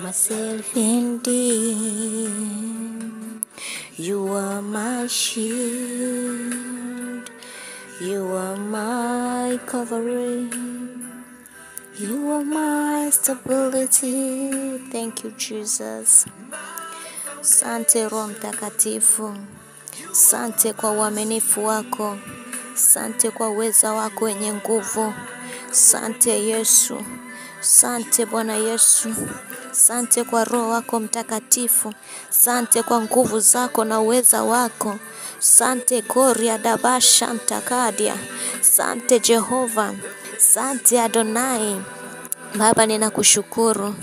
myself indeed. You are my shield. You are my covering. You are my stability. Thank you, Jesus. Sante Roho Mtakatifu. Sante kwa uaminifu wako. Sante kwa uweza wako wenye nguvu. Sante Yesu. Sante Bwana Yesu. Sante kwa Roho wako Mtakatifu. Sante kwa nguvu zako na uweza wako. Sante Koria Dabasha Mtakadia. Sante Jehova. Sante Adonai. Baba ninakushukuru.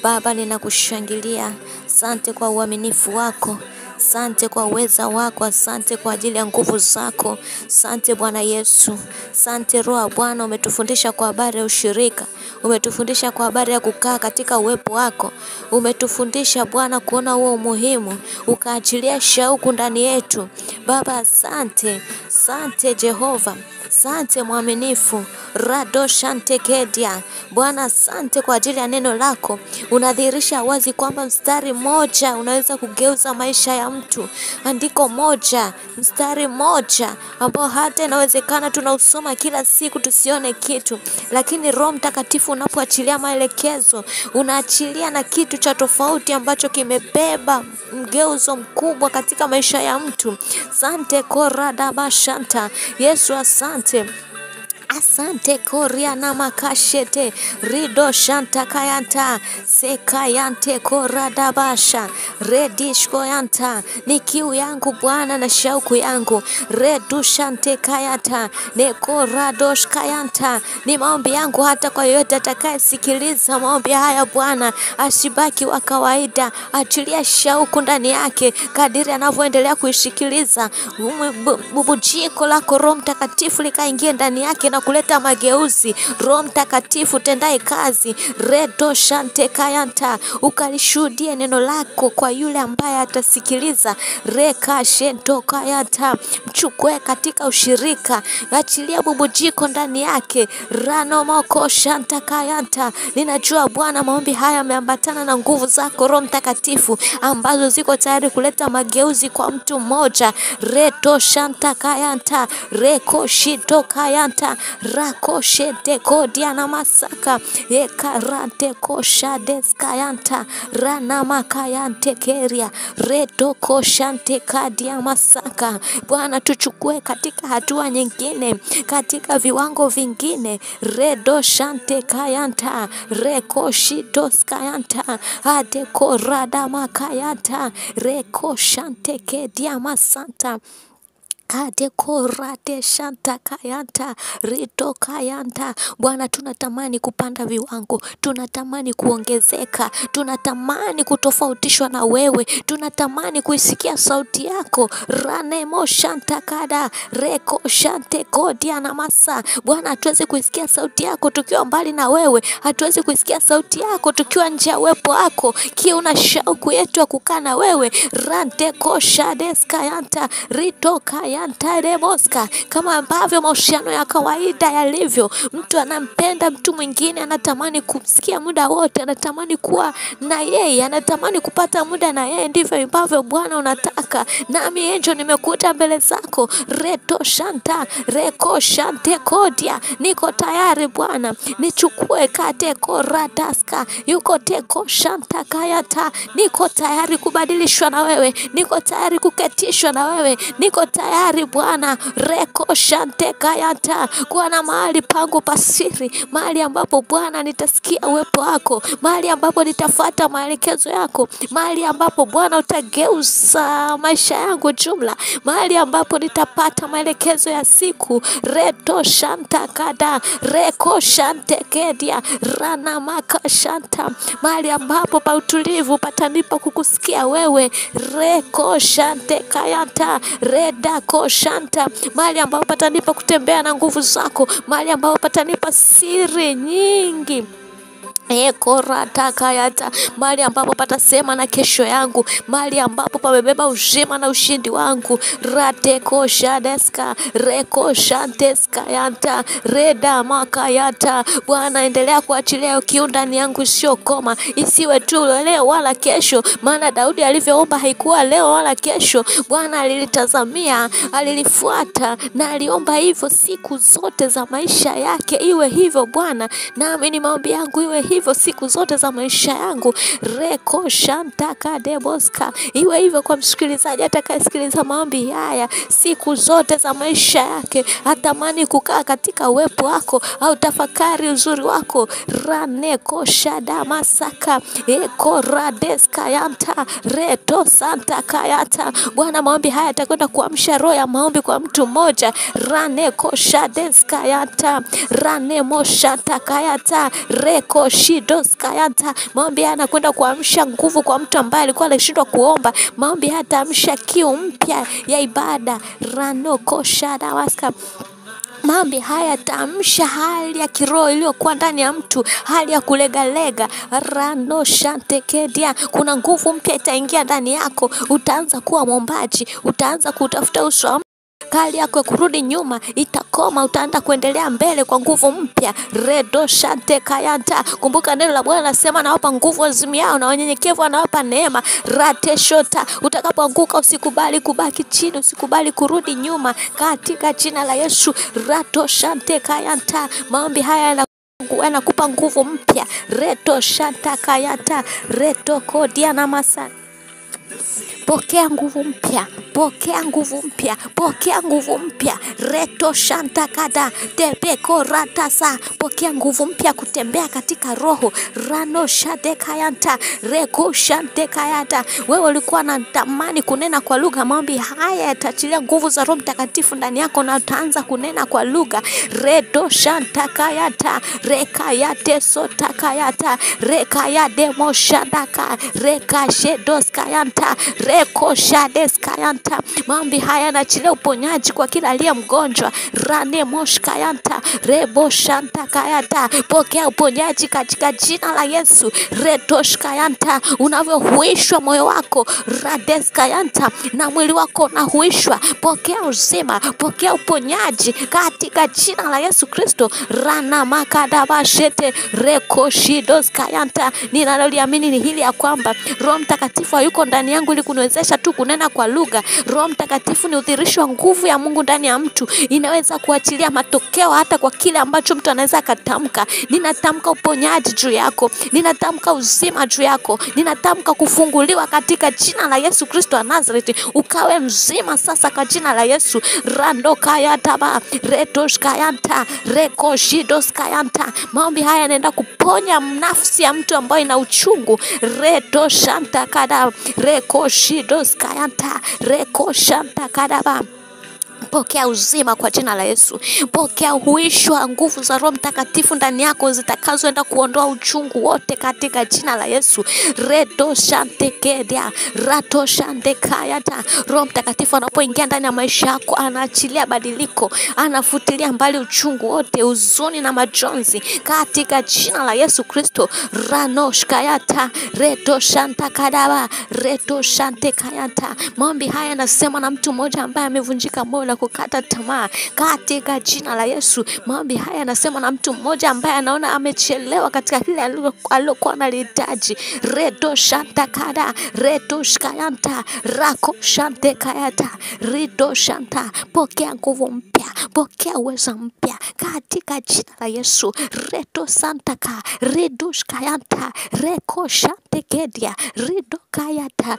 Baba ninakushangilia. Sante kwa uaminifu wako. Sante kwa uweza wako. Asante kwa ajili ya nguvu zako. Sante Bwana Yesu. Sante Roho Bwana, umetufundisha kwa habari ya ushirika. Umetufundisha kwa habari ya kukaa katika uwepo wako. Umetufundisha Bwana kuona huo umuhimu. Ukaachilia shauku ndani yetu. Baba asante. Sante Jehova. Sante mwaminifu. Rado Shantekedia. Bwana asante kwa ajili ya neno lako. Unadhihirisha wazi kwamba mstari moja unaweza kugeuza maisha ya mtu. Andiko moja, mstari moja ambao hata inawezekana tunausoma kila siku tusione kitu, lakini Roho Mtakatifu unapoachilia maelekezo, unaachilia na kitu cha tofauti ambacho kimebeba mgeuzo mkubwa katika maisha ya mtu. Sante Korada Bashanta. Yesu asante. Asante Koria na makashete rido shanta kayanta sekayante koradabasha redishko yanta. Ni kiu yangu Bwana na shauku yangu. Redu shante kayanta nekoradosh kayanta. Ni maombi yangu hata kwa yote atakayesikiliza maombi haya Bwana, asibaki wa kawaida. Achilia shauku ndani yake kadiri anavyoendelea kuisikiliza. Bubujiko lako Roho Mtakatifu likaingie ndani yake na kuleta mageuzi. Roho Mtakatifu tendaye kazi. Redo shante kayanta. Ukalishuhudie neno lako kwa yule ambaye atasikiliza. Reka shento kayanta. Mchukue katika ushirika. Achilia bubujiko ndani yake. Rano moko shanta kayanta. Ninajua Bwana maombi haya yameambatana na nguvu zako Roho Mtakatifu ambazo ziko tayari kuleta mageuzi kwa mtu mmoja. Reto shanta kayanta. Reko shito kayanta. Rakoshete kodia na masaka. Ekarate kosha deskayanta. Rana makayante keria. Reto koshante kadia masaka. Bwana tuchukue katika hatua nyingine, katika viwango vingine. Redo shante kayanta. Reko shitos kayanta. Ade korada makayanta. Reko shante kedia masanta. Kade korate shanta kayanta rito kayanta. Bwana tunatamani kupanda viwango, tunatamani kuongezeka, tunatamani kutofautishwa na wewe, tunatamani kuisikia sauti yako. Ranemo shanta kada reko shante kodia na masa. Bwana hatuwezi kuisikia sauti yako tukiwa mbali na wewe, hatuwezi kuisikia sauti yako tukiwa nje ya uwepo wako. Kiu na shauku yetu ya kukaa na wewe. Rante kosha deskayanta rito kayanta. Moska, kama ambavyo mahusiano ya kawaida yalivyo, mtu anampenda mtu mwingine, anatamani kumsikia muda wote, anatamani kuwa na yeye, anatamani kupata muda na yeye. Ndivyo ambavyo Bwana unataka. Nami enjo nimekuja mbele zako. Reto shanta reko shante kodia. Niko tayari Bwana, nichukue kate korataska. Yuko teko shanta kayata. Niko tayari kubadilishwa na wewe, niko tayari kuketishwa na wewe, niko tayari Bwana. Reko shante kayata. Kuwa na mahali pangu pasiri, mahali ambapo Bwana nitasikia uwepo wako, mahali ambapo nitafuata maelekezo yako, mahali ambapo Bwana utageuza maisha yangu jumla, mahali ambapo nitapata maelekezo ya siku. Reto shanta kada reko shante kedia rana maka shanta. Mahali ambapo pa utulivu patanipa kukusikia wewe. Reko shante kayata reda koshanta. Mahali ambapo patanipa kutembea na nguvu zako, mahali ambapo patanipa siri nyingi Koratakayata, mahali ambapo patasema na kesho yangu, mahali ambapo pamebeba uzima na ushindi wangu. Rateko shadeska, reko shanteska yanta, reda makayata. Bwana, endelea kuachilia kiu ndani yangu sio koma, isiwe tu leo wala kesho, maana Daudi alivyoomba haikuwa leo wala kesho. Bwana alilitazamia, alilifuata na aliomba hivyo siku zote za maisha yake. Iwe hivyo Bwana, nami ni maombi yangu iwe hivyo siku zote za maisha yangu. Reko shantaka deboska, iwe hivyo kwa msikilizaji atakayesikiliza maombi haya siku zote za maisha yake. Atamani kukaa katika uwepo wako au tafakari uzuri wako. Raneko shada masaka, eko radeska yanta, reto santa kayata. Bwana, maombi haya yatakwenda kuamsha roho ya maombi kwa mtu mmoja. Raneko shadeska yanta, ranemo shata kayata, reko shidos kayata. Maombi haya yanakwenda kuamsha nguvu kwa mtu ambaye alikuwa anashindwa kuomba. Maombi haya yataamsha kiu mpya ya ibada. Ranoko shada waska. Maombi haya yataamsha hali ya kiroho iliyokuwa ndani ya mtu, hali ya kulegalega. Rano shantekedia, kuna nguvu mpya itaingia ndani yako. Utaanza kuwa mwombaji, utaanza kutafuta uso. Kali yako kurudi nyuma itakoma, utaanza kuendelea mbele kwa nguvu mpya. Redo shante kayanta. Kumbuka neno la Bwana nasema anawapa nguvu wazimiao na wanyenyekevu anawapa neema. Rate shota, utakapoanguka usikubali kubaki chini, usikubali kurudi nyuma katika jina la Yesu. Rato shante kayanta. Maombi haya yanakupa nguvu mpya. Reto shanta kayanta, reto kodia na masa. Pokea nguvu mpya, pokea nguvu mpya, pokea nguvu mpya. Reto shantakada, tebeko ratasa. Pokea nguvu mpya kutembea katika roho. Rano shadekayanta, reko shantekayata. Wewe ulikuwa na tamani kunena kwa lugha, maombi haya yataachilia nguvu za Roho Mtakatifu ndani yako na utaanza kunena kwa lugha. Reto shantakayata, rekayate sotakayata, rekayade moshadaka, rekashedoskayanta, reko shadeskayanta. Maombi haya yanaachilia uponyaji kwa kila aliye mgonjwa. Rane moshkayanta, rebo shantakayata. Pokea uponyaji katika jina la Yesu. Retoshkayanta, unavyohuishwa moyo wako. Radeskayanta, na mwili wako unahuishwa. Pokea uzima, pokea uponyaji katika jina la Yesu Kristo. Rana makadabashete, reko shidoskayanta. Ninaloliamini ni hili ya kwamba Roho Mtakatifu hayuko ndani yangu ili kuniwezesha tu kunena kwa lugha. Roho Mtakatifu ni udhihirisho wa nguvu ya Mungu ndani ya mtu. Inaweza kuachilia matokeo hata kwa kile ambacho mtu anaweza akatamka. Ninatamka uponyaji juu yako. Ninatamka uzima juu yako. Ninatamka kufunguliwa katika jina la Yesu Kristo wa Nazareti. Ukawe mzima sasa kwa jina la Yesu. Rando kayataba, retosh kayanta, reko shidos kayanta. Maombi haya yanaenda kuponya nafsi ya mtu ambaye ina uchungu. Reto shanta kada, reko shidos kayanta, reko shanta kadaba. Pokea uzima kwa jina la Yesu. Pokea uhuishwa nguvu za Roho Mtakatifu ndani yako zitakazoenda kuondoa uchungu wote katika jina la Yesu. Redo shantekedia, rato shantekayata. Roho Mtakatifu anapoingia ndani ya maisha yako anaachilia badiliko, anafutilia mbali uchungu wote, huzuni na majonzi katika jina la Yesu Kristo. Ranoshkayata, redo shantakadaba, redo shantekayata. Maombi haya nasema na mtu mmoja ambaye amevunjika moyo na kukata tamaa katika jina la Yesu. Maombi haya nasema na mtu mmoja ambaye anaona amechelewa katika kile alilokuwa analihitaji. Redo shantakada, redo shkayanta, rako shantekayata, rido shanta. Pokea nguvu mpya, pokea uweza mpya katika jina la Yesu. Redo santaka, rido shkayanta, reko shantekedia, rido kayata.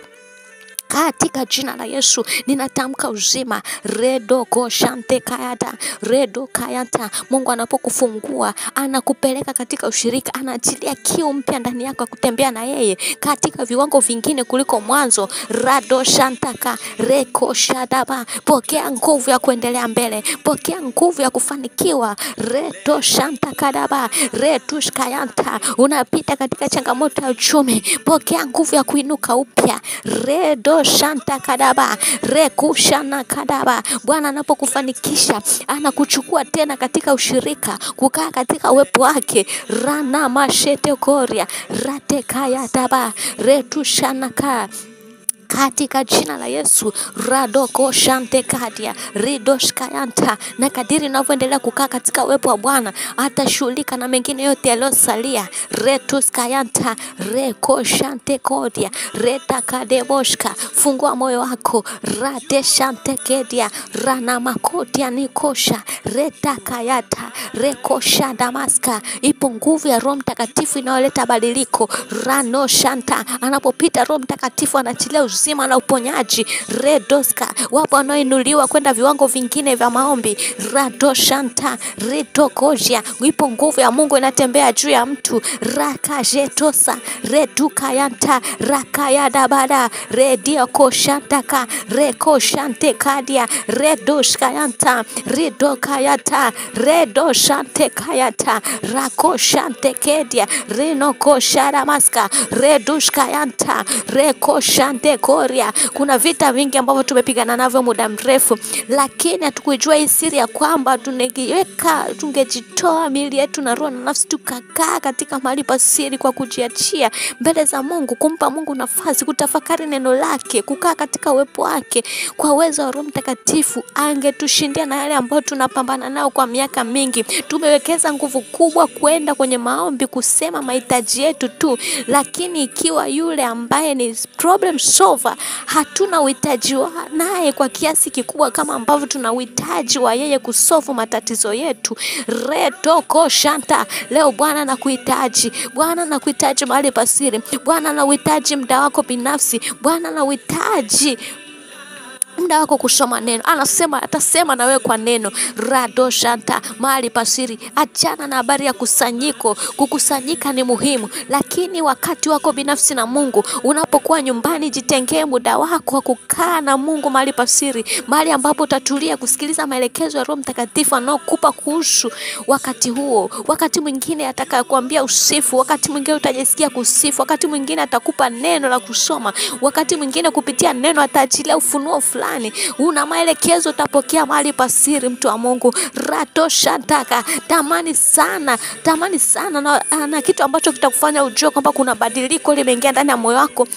Katika jina la Yesu ninatamka uzima. Redo koshante kayata, redo kayata. Mungu anapokufungua anakupeleka katika ushirika, anaachilia kiu mpya ndani yako kutembea na yeye katika viwango vingine kuliko mwanzo. Rado shantaka, reko shadaba. Pokea nguvu ya kuendelea mbele, pokea nguvu ya kufanikiwa. Redo shantakadaba, retush kayanta. Unapita katika changamoto ya uchumi, pokea nguvu ya kuinuka upya. Redo redo shanta kadaba rekushana kadaba. Bwana anapokufanikisha anakuchukua tena katika ushirika, kukaa katika uwepo wake. Rana mashete koria rate kaya daba retushana ka katika jina la Yesu. Radoko shante kadia ridoshkayanta. Na kadiri unavyoendelea kukaa katika uwepo wa Bwana, atashughulika na mengine yote yaliyosalia. Retuskayanta reko shante kodia reta kadeboshka. Fungua moyo wako. Rate shante kedia rana makodia nikosha reta kayata reko shadamaska. Ipo nguvu ya Roho Mtakatifu inayoleta badiliko. Rano shanta, anapopita Roho Mtakatifu anachilia uzima na uponyaji. Redoska, wapo wanaoinuliwa kwenda viwango vingine vya maombi. Radoshanta ritokojia, ipo nguvu ya Mungu inatembea juu ya mtu. Rakajetosa redukayanta rakayadabada rediokoshantaka rekoshantekadia redoshkayanta ridokayata redoshantekayata rakoshantekedia rinokoshadamaska redushkayanta rekoshantekoria. Kuna vita vingi ambavyo tumepigana navyo muda mrefu, lakini hatukujua hii siri ya kwamba tungejitoa miili yetu na roho na nafsi tukakaa katika mahali pa siri kwa kujiachia mbele za Mungu, kumpa Mungu nafasi, kutafakari neno lake, kukaa katika uwepo wake. Kwa uwezo wa Roho Mtakatifu angetushindia na yale ambayo tunapambana nao kwa miaka mingi. Tumewekeza nguvu kubwa kwenda kwenye maombi kusema mahitaji yetu tu, lakini ikiwa yule ambaye ni problem solver hatuna uhitaji naye kwa kiasi kikubwa kama ambavyo tuna uhitaji wa yeye kusolve matatizo yetu. Retoko shanta, leo Bwana anakuhitaji. Bwana anakuhitaji mahali pa siri. Bwana anakuhitaji muda wako binafsi. Bwana anakuhitaji muda wako kusoma neno. Anasema atasema na wewe kwa neno. Rado shanta, mahali pasiri. Achana na habari ya kusanyiko. Kukusanyika ni muhimu, lakini wakati wako binafsi na Mungu, unapokuwa nyumbani, jitengee muda wako wa kukaa na Mungu mahali pasiri, mahali ambapo utatulia kusikiliza maelekezo ya Roho Mtakatifu anaokupa kuhusu wakati huo. Wakati mwingine atakayokuambia usifu, wakati mwingine utajisikia kusifu, wakati mwingine atakupa neno la kusoma, wakati mwingine kupitia neno ataachilia ufunuo fulani. Una maelekezo utapokea mahali pasiri, mtu wa Mungu. Rato shantaka, tamani sana na kitu ambacho kitakufanya ujue kwamba kuna badiliko limeingia ndani ya moyo wako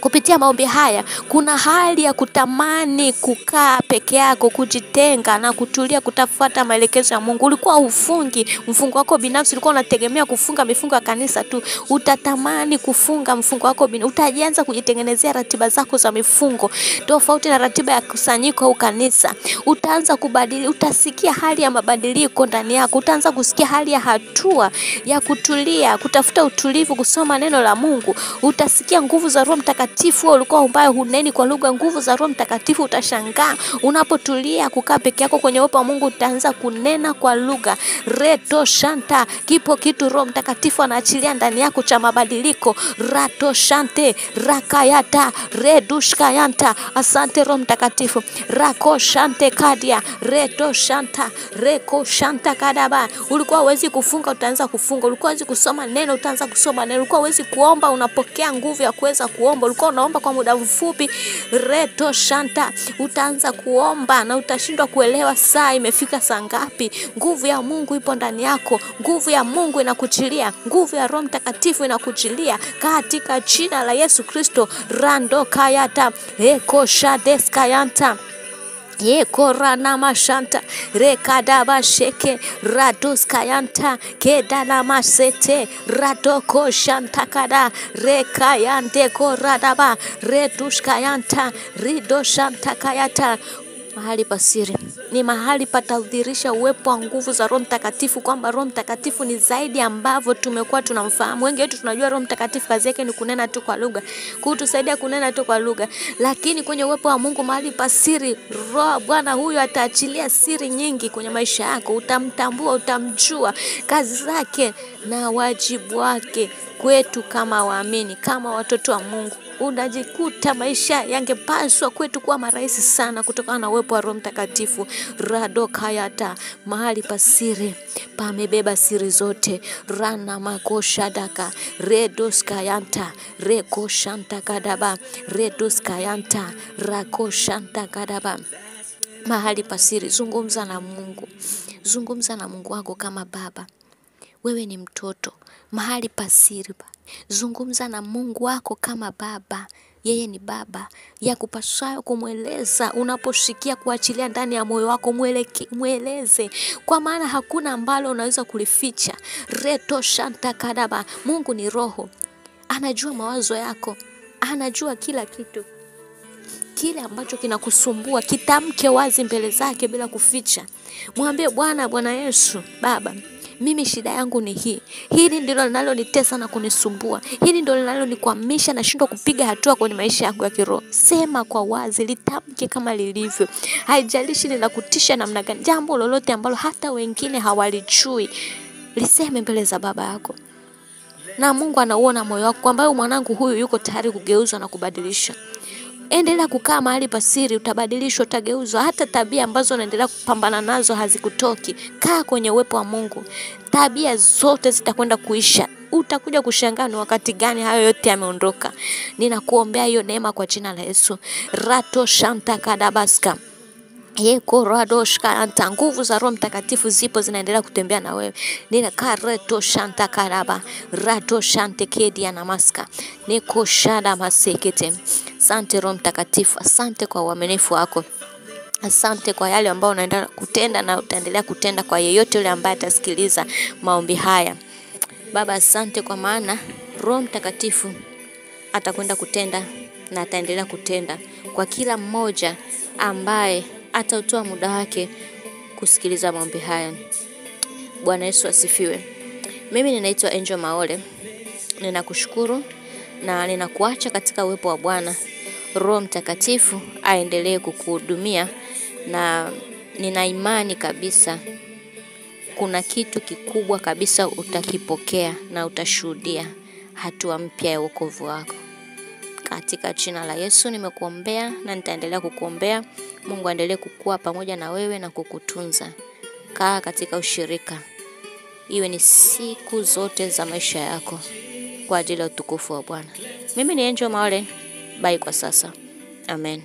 kupitia maombi haya. Kuna hali ya kutamani kukaa peke yako, kujitenga na kutulia, kutafuta maelekezo ya Mungu. Ulikuwa ufungi mfungo wako binafsi, ulikuwa unategemea kufunga mifungo ya kanisa tu. Utatamani kufunga mfungo wako binafsi. Utaanza kujitengenezea ratiba zako za mifungo tofauti na ratiba ya kusanyiko au kanisa. Utaanza kubadili, utasikia hali ya mabadiliko ndani yako. Utaanza kusikia hali ya hatua ya kutulia, kutafuta utulivu, kusoma neno la Mungu. Utasikia nguvu za Roho Mtakatifu. Ulikuwa ambaye huneni kwa lugha, nguvu za Roho Mtakatifu. Utashangaa unapotulia kukaa peke yako kwenye uwepo wa Mungu, utaanza kunena kwa lugha. Reto shanta, kipo kitu Roho Mtakatifu anaachilia ndani yako cha mabadiliko. Rato shante rakayata redushkayanta. Asante Roho Mtakatifu. Rako shante kadia reto shanta reko shanta kadaba. Ulikuwa huwezi kufunga, utaanza kufunga. Ulikuwa huwezi kusoma neno, utaanza kusoma neno. Ulikuwa huwezi kuomba, unapokea nguvu ya kuweza kuomba. Ulikuwa unaomba kwa muda mfupi, reto shanta, utaanza kuomba na utashindwa kuelewa saa imefika saa ngapi. Nguvu ya Mungu ipo ndani yako. Nguvu ya Mungu inakuchilia. Nguvu ya Roho Mtakatifu inakuchilia katika jina la Yesu Kristo. Rando kayata eko shadeskayanta Yekorana mashanta rekadaba sheke raduskayanta kedana masete radoko shantakada rekayante koradaba reduskayanta ridoshantakayata. Mahali pasiri ni mahali patadhihirisha uwepo wa nguvu za Roho Mtakatifu, kwamba Roho Mtakatifu ni zaidi ambavyo tumekuwa tunamfahamu. Wengi wetu tunajua Roho Mtakatifu kazi yake ni kunena tu kwa lugha, kutusaidia kunena tu kwa lugha, lakini kwenye uwepo wa Mungu mahali pasiri, Roho Bwana huyu ataachilia siri nyingi kwenye maisha yako. Utamtambua, utamjua kazi zake na wajibu wake kwetu kama waamini, kama watoto wa Mungu. Unajikuta maisha yangepaswa kwetu kuwa marahisi sana kutokana na uwepo wa Roho Mtakatifu. Radokayata, mahali pasiri pamebeba siri zote. Rana makoshadaka, redoskayanta, rekoshantakadaba, redoskayanta, rakoshantakadaba. Mahali pasiri, zungumza na Mungu. Zungumza na Mungu wako kama baba. Wewe ni mtoto. Mahali pasiri, zungumza na Mungu wako kama baba. Yeye ni baba. Yakupasayo kumweleza, unaposhikia kuachilia ndani ya moyo wako, mweleze. Kwa maana hakuna ambalo unaweza kulificha. Reto shanta kadaba. Mungu ni roho. Anajua mawazo yako. Anajua kila kitu. Kile ambacho kinakusumbua, kitamke wazi mbele zake bila kuficha. Mwambie Bwana Yesu, Baba, mimi shida yangu ni hii. Hili ndilo linalonitesa na kunisumbua. Hili ndilo linalonikwamisha na shindwa kupiga hatua kwenye maisha yako ya kiroho. Sema kwa wazi, litamke kama lilivyo. Haijalishi linakutisha namna gani. Jambo lolote ambalo hata wengine hawalijui, liseme mbele za baba yako. Na Mungu anauona moyo wako kwamba mwanangu huyu yuko tayari kugeuzwa na kubadilisha. Endelea kukaa mahali pasiri, utabadilishwa, utageuzwa. Hata tabia ambazo unaendelea kupambana nazo hazikutoki. Kaa kwenye uwepo wa Mungu. Tabia zote zitakwenda kuisha. Utakuja kushangaa ni wakati gani hayo yote yameondoka. Ninakuombea hiyo neema kwa jina la Yesu. Rato shanta kadabaska. Yeko radoshka anta, nguvu za Roho Mtakatifu zipo zinaendelea kutembea na wewe. Ninakaa reto shanta karaba, rato shante kedia na maska. Niko shada masekete. Asante Roho Mtakatifu, asante kwa uaminifu wako. Asante kwa yale ambao unaendelea kutenda na utaendelea kutenda kwa yeyote yule ambaye atasikiliza maombi haya. Baba, asante kwa maana Roho Mtakatifu atakwenda kutenda na ataendelea kutenda kwa kila mmoja ambaye atautoa muda wake kusikiliza maombi haya. Bwana Yesu asifiwe. Mimi ninaitwa Angel Maole. Ninakushukuru na ninakuacha katika uwepo wa Bwana. Roho Mtakatifu aendelee kukuhudumia, na nina imani kabisa kuna kitu kikubwa kabisa utakipokea na utashuhudia hatua mpya ya wokovu wako. Katika jina la Yesu nimekuombea na nitaendelea kukuombea. Mungu aendelee kukua pamoja na wewe na kukutunza. Kaa katika ushirika. Iwe ni siku zote za maisha yako kwa ajili ya utukufu wa Bwana. Mimi ni Angel Maole. Bye kwa sasa. Amen.